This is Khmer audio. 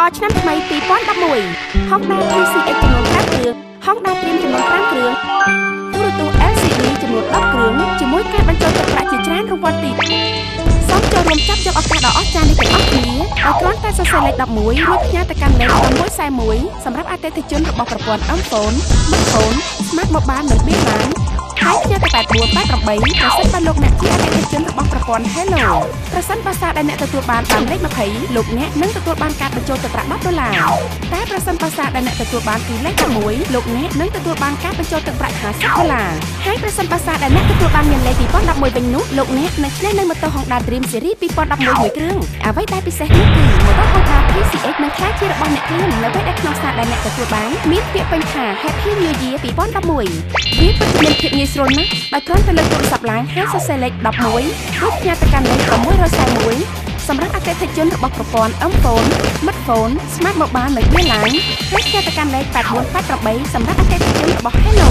ដល់ឆ្នាំថ្មី2011 Honda PCX ចំនួន5គ្រឿង Honda Dream ចំនួន5គ្រឿងទូរទស្សន៍ LCD ចំនួន10គ្រឿងជាមួយការបញ្ចូលទឹកប្រាក់ជាច្រើនរង្វាន់ទៀតសូមចូលរួមចាប់យកឱកាសដ៏អស្ចារ្យនេះទាំងអស់គ្នាដោយគ្រាន់តែសរសេរលេខ11រួចផ្ញើទៅកាន់លេខ1141សម្រាប់អតិថិជនរបស់ប្រព័ន្ធ iPhone, Smartphone, Smart Mobile និង Beeline ហើយផ្ញើទៅ8488ប្រសិនបើលោកអ្នកជាអតិថិជនរបស់ប្រព័ន្ធ Hello ប្រសិនបើសារដែលអ្នកទទួលបានលេខ20លោកអ្នកនឹងទទួលបានការបញ្ចូលទឹកប្រាក់$10តែប្រសិនបើសារដែលអ្នកទទួលបានគឺលេខ11លោកអ្នកនឹងទទួលបានការបញ្ចូលទឹកប្រាក់$50ហើយប្រសិនបើសារដែលអ្នកទទួលបានមានលេខ2011វិញនោះលោកអ្នកនឹងឆ្លងនៅម៉ូតូ Honda Dream Series 2011មួយគ្រឿងអ្វីដែលពិសេសនោះគឺម៉ូតូ Honda PCX នឹងក្លាយជារបស់អ្នកខ្លួននៅពេលដែលក្នុងសារដែលអ្នកទទួលបានមានពាក្យពេញថា Happy New Year 2011វាពិតជាមានភាពងាយស្រួលណាស់ដោយគ្រាន់តែលើកទូរស័ព្ទឡើងហើយសរសេរលេខ11រួចផ្ញើទៅកាន់លេខ641សម្រាប់អតិថិជនរបស់ប្រព័ន្ធ iPhone, Smartphone, Smart Mobile និង Beeline ហើយផ្ញើទៅកាន់លេខ8488សម្រាប់អតិថិជនរបស់ Hello